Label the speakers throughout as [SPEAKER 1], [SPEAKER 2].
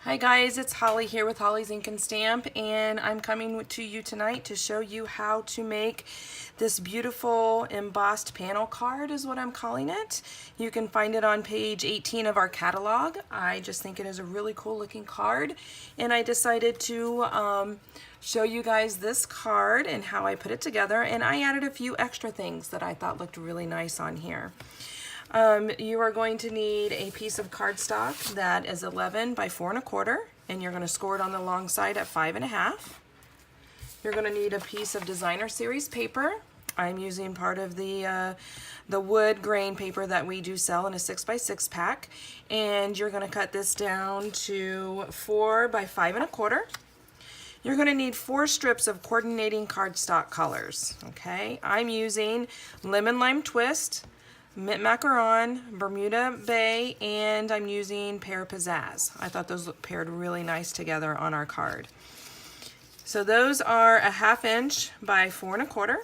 [SPEAKER 1] Hi guys, it's Holly here with Holly's Ink and Stamp, and I'm coming to you tonight to show you how to make this beautiful embossed panel card is what I'm calling it. You can find it on page 18 of our catalog. I just think it is a really cool looking card, and I decided to show you guys this card and how I put it together, and I added a few extra things that I thought looked really nice on here. You are going to need a piece of cardstock that is 11 by 4 1/4, and you're going to score it on the long side at 5 1/2. You're going to need a piece of designer series paper. I'm using part of the wood grain paper that we do sell in a 6 by 6 pack, and you're going to cut this down to 4 by 5 1/4. You're going to need 4 strips of coordinating cardstock colors. Okay, I'm using Lemon Lime Twist, Mint Macaron, Bermuda Bay, and I'm using Pear Pizzazz. I thought those paired really nice together on our card. So those are a 1/2 inch by 4 1/4.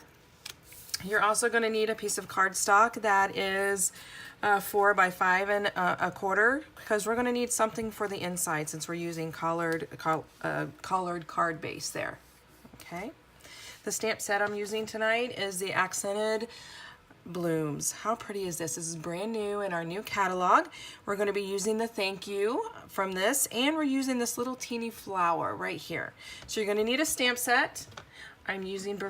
[SPEAKER 1] You're also going to need a piece of cardstock that is 4 by 5 1/4, because we're going to need something for the inside since we're using collared card base there. Okay. The stamp set I'm using tonight is the Accented Blooms. How pretty is this? This is brand new in our new catalog. We're going to be using the thank you from this, and we're using this little teeny flower right here. So you're going to need a stamp set. I'm using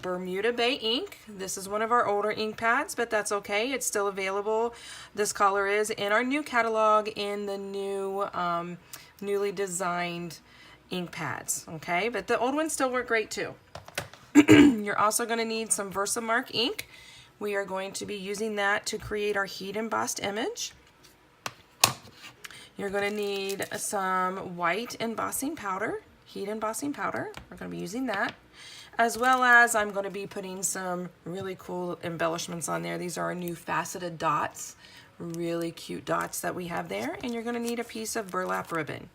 [SPEAKER 1] Bermuda Bay ink. This is one of our older ink pads, but that's okay. It's still available. This color is in our new catalog in the new newly designed ink pads. Okay, but the old ones still work great too. You're also going to need some Versamark ink. We are going to be using that to create our heat embossed image. You're going to need some white embossing powder, heat embossing powder. We're going to be using that, as well as I'm going to be putting some really cool embellishments on there. These are our new faceted dots, really cute dots that we have there. And you're going to need a piece of burlap ribbon.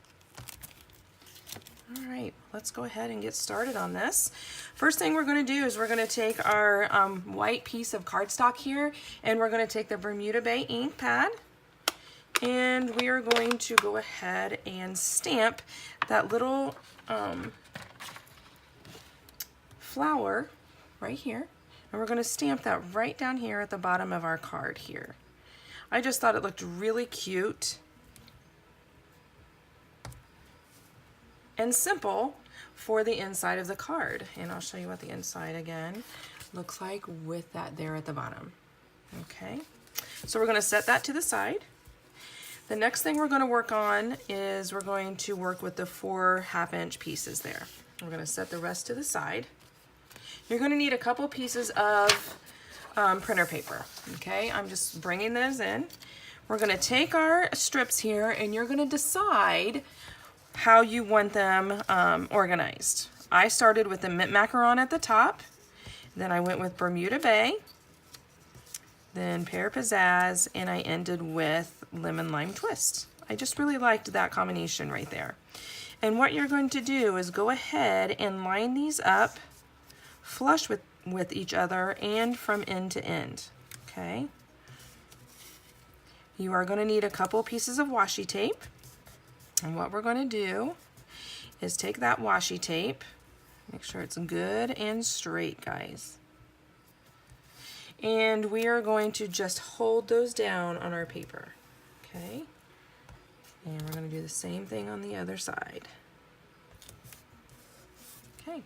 [SPEAKER 1] All right, let's go ahead and get started on this. First thing we're going to do is we're going to take our white piece of cardstock here, and we're going to take the Bermuda Bay ink pad, and we are going to go ahead and stamp that little flower right here, and we're going to stamp that right down here at the bottom of our card here. I just thought it looked really cute and simple for the inside of the card. And I'll show you what the inside again looks like with that there at the bottom. Okay, so we're going to set that to the side. The next thing we're going to work on is we're going to work with the 4 1/2 inch pieces there. We're going to set the rest to the side. You're going to need a couple pieces of printer paper. Okay, I'm just bringing those in. We're going to take our strips here, and you're going to decide how you want them organized. I started with the Mint Macaron at the top, then I went with Bermuda Bay, then Pear Pizzazz, and I ended with Lemon Lime Twist. I just really liked that combination right there. And what you're going to do is go ahead and line these up flush with each other and from end to end. Okay. You are going to need a couple pieces of washi tape. And what we're going to do is take that washi tape, make sure it's good and straight, guys. And we are going to just hold those down on our paper, okay? And we're going to do the same thing on the other side. Okay.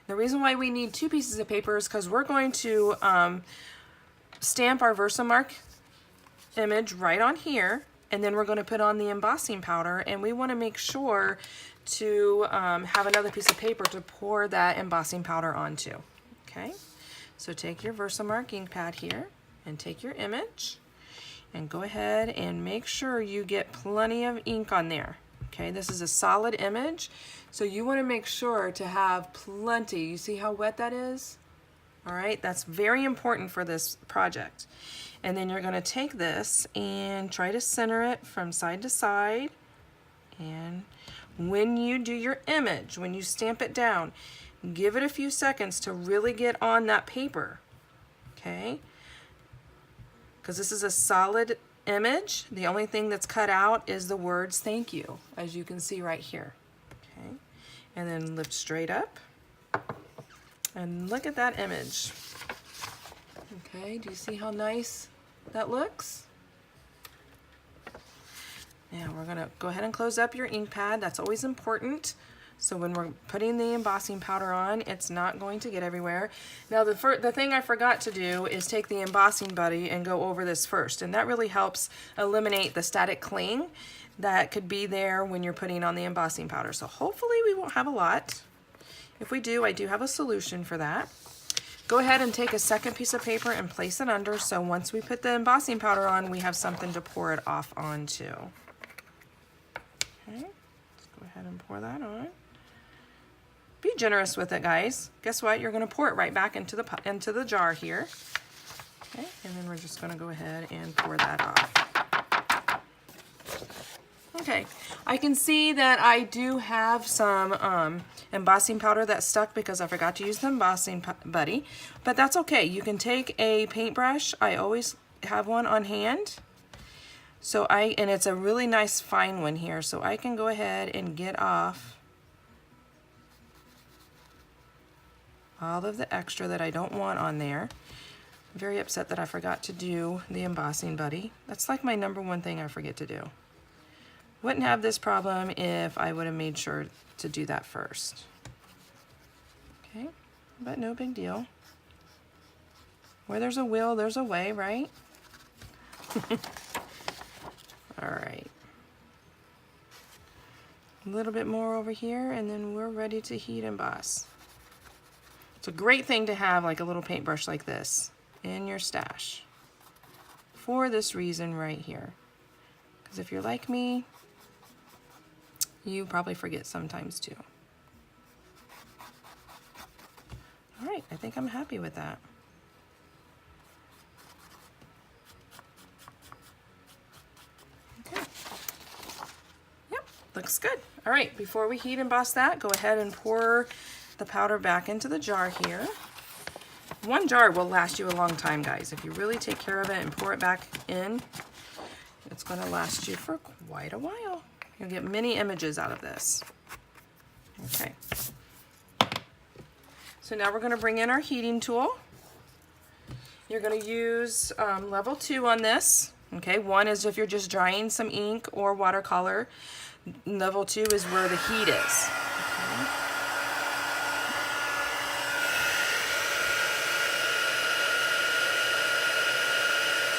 [SPEAKER 1] The reason why we need 2 pieces of paper is because we're going to stamp our Versamark image right on here, and then we're going to put on the embossing powder, and we want to make sure to have another piece of paper to pour that embossing powder onto. Okay, so take your Versamark ink pad here and take your image and go ahead and make sure you get plenty of ink on there. Okay, this is a solid image, so you want to make sure to have plenty. You see how wet that is? All right, that's very important for this project. And then you're going to take this and try to center it from side to side. And when you do your image, when you stamp it down, give it a few seconds to really get on that paper. Okay? Because this is a solid image. The only thing that's cut out is the words thank you, as you can see right here. Okay, and then lift straight up. And look at that image. Okay, do you see how nice that looks? Now we're gonna go ahead and close up your ink pad. That's always important. So when we're putting the embossing powder on, it's not going to get everywhere. Now the thing I forgot to do is take the embossing buddy and go over this first, and that really helps eliminate the static cling that could be there when you're putting on the embossing powder. So hopefully we won't have a lot. If we do, I do have a solution for that. Go ahead and take a second piece of paper and place it under, so once we put the embossing powder on, we have something to pour it off onto. Okay, let's go ahead and pour that on. Be generous with it, guys. Guess what? You're going to pour it right back into the jar here. Okay, and then we're just going to go ahead and pour that off. Okay, I can see that I do have some embossing powder that's stuck because I forgot to use the embossing buddy, but that's okay. You can take a paintbrush. I always have one on hand. And it's a really nice fine one here, so I can go ahead and get off all of the extra that I don't want on there. I'm very upset that I forgot to do the embossing buddy. That's like my #1 thing I forget to do. Wouldn't have this problem if I would have made sure to do that first. Okay, but no big deal. Where there's a will, there's a way, right? All right. A little bit more over here, and then we're ready to heat emboss. It's a great thing to have like a little paintbrush like this in your stash for this reason right here. Because if you're like me, you probably forget sometimes too. All right, I think I'm happy with that. Okay. Yep, looks good. All right, before we heat emboss that, go ahead and pour the powder back into the jar here. One jar will last you a long time, guys. If you really take care of it and pour it back in, it's going to last you for quite a while. You'll get many images out of this. Okay. So now we're going to bring in our heating tool. You're going to use level 2 on this. Okay, 1 is if you're just drying some ink or watercolor. Level 2 is where the heat is. Okay.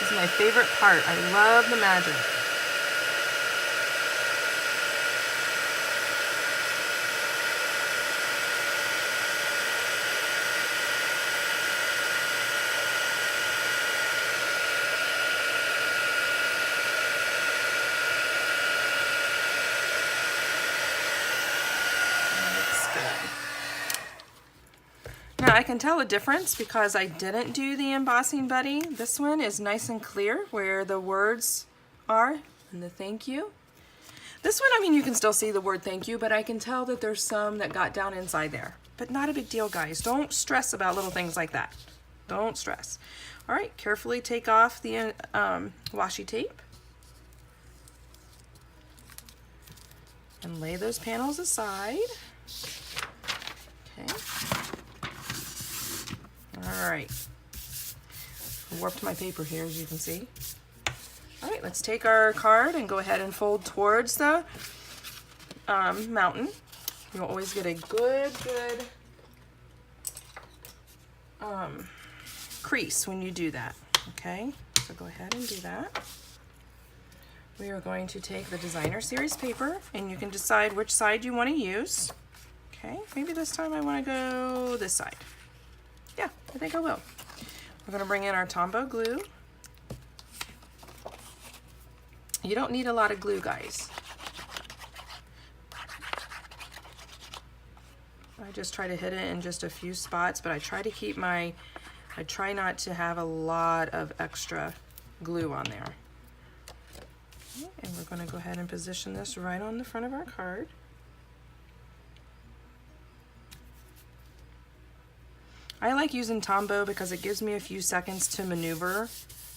[SPEAKER 1] This is my favorite part. I love the magic. Now I can tell a difference because I didn't do the embossing buddy. This one is nice and clear where the words are and the thank you. This one, I mean, you can still see the word thank you, but I can tell that there's some that got down inside there. But not a big deal, guys. Don't stress about little things like that. Don't stress. All right, carefully take off the washi tape. And lay those panels aside. Okay. All right. I warped my paper here, as you can see. All right, let's take our card and go ahead and fold towards the mountain. You'll always get a good crease when you do that. Okay, so go ahead and do that. We are going to take the designer series paper, and you can decide which side you want to use. Okay, maybe this time I want to go this side. Yeah, I think I will. We're going to bring in our Tombow glue. You don't need a lot of glue, guys. I just try to hit it in just a few spots, but I try to keep I try not to have a lot of extra glue on there. Okay, and we're going to go ahead and position this right on the front of our card. I like using Tombow because it gives me a few seconds to maneuver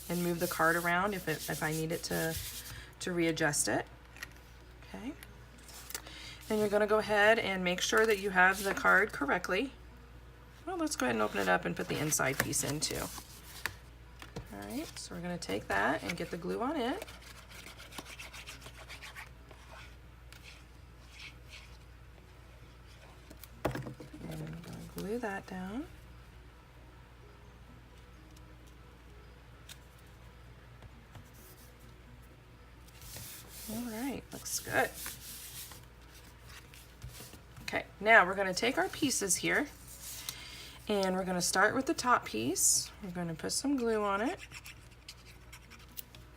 [SPEAKER 1] and move the card around if I need it to readjust it. Okay. And you're going to go ahead and make sure that you have the card correctly. Well, let's go ahead and open it up and put the inside piece in too. All right, so we're going to take that and get the glue on it. And I'm going to glue that down. All right, looks good. Okay, now we're going to take our pieces here and we're going to start with the top piece. We're going to put some glue on it.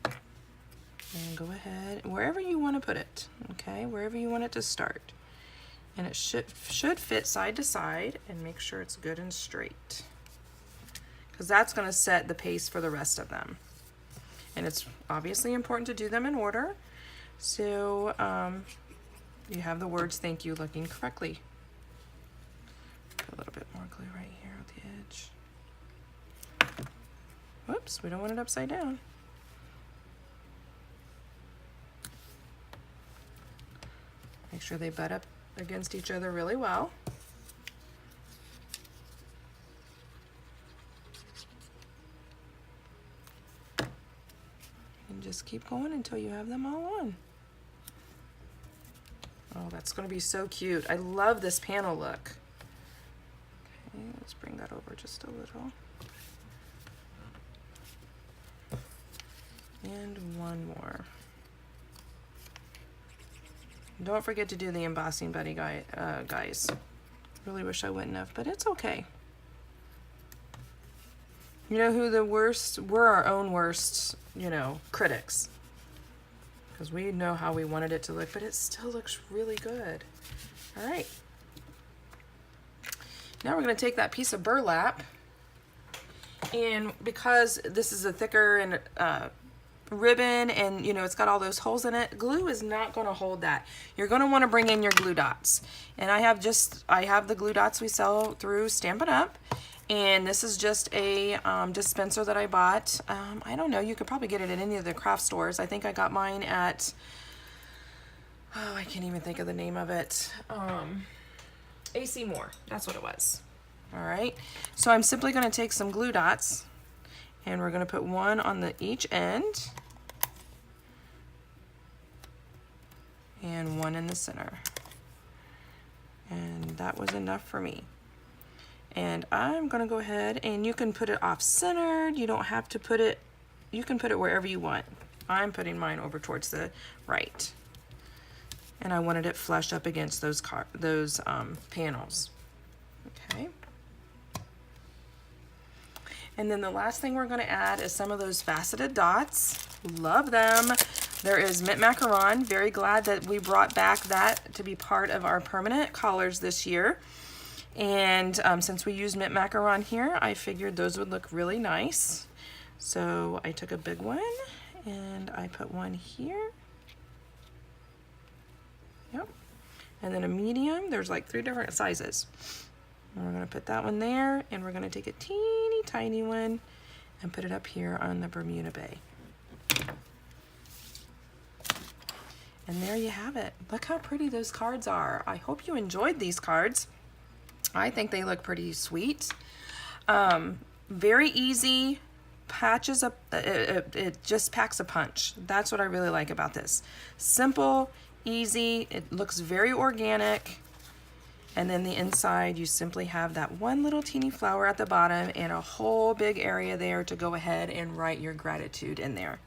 [SPEAKER 1] And go ahead, wherever you want to put it, okay, wherever you want it to start. And it should fit side to side, and make sure it's good and straight, because that's going to set the pace for the rest of them. And it's obviously important to do them in order, so you have the words thank you looking correctly. Put a little bit more glue right here at the edge. Whoops, we don't want it upside down. Make sure they butt up against each other really well. And just keep going until you have them all on. Oh, that's going to be so cute. I love this panel look. Okay, let's bring that over just a little. And one more. Don't forget to do the embossing buddy guys. Really wish I wouldn't have, but it's okay. You know who the worst, we're our own worst, you know, critics. Because we know how we wanted it to look, but it still looks really good. All right. Now we're going to take that piece of burlap, and because this is a thicker and ribbon, and you know it's got all those holes in it, glue is not going to hold that. You're going to want to bring in your glue dots, and I have the glue dots we sell through Stampin' Up, and this is just a dispenser that I bought. I don't know, you could probably get it at any of the craft stores. I think I got mine at, oh, I can't even think of the name of it. AC Moore, that's what it was. All right, so I'm simply going to take some glue dots, and we're going to put one on each end and one in the center. And that was enough for me. And I'm going to go ahead, and you can put it off-centered. You don't have to put it, you can put it wherever you want. I'm putting mine over towards the right. And I wanted it flush up against those panels. Okay. And then the last thing we're going to add is some of those faceted dots. Love them. There is mint macaron. Very glad that we brought back that to be part of our permanent collars this year. And since we used mint macaron here, I figured those would look really nice. So I took a big one and I put one here. Yep. And then a medium. There's like 3 different sizes. And we're going to put that one there, and we're going to take a teeny tiny one and put it up here on the Bermuda Bay. And there you have it. Look how pretty those cards are. I hope you enjoyed these cards. I think they look pretty sweet. Very easy, patches up, it just packs a punch. That's what I really like about this. Simple, easy, it looks very organic. And then the inside, you simply have that one little teeny flower at the bottom and a whole big area there to go ahead and write your gratitude in there.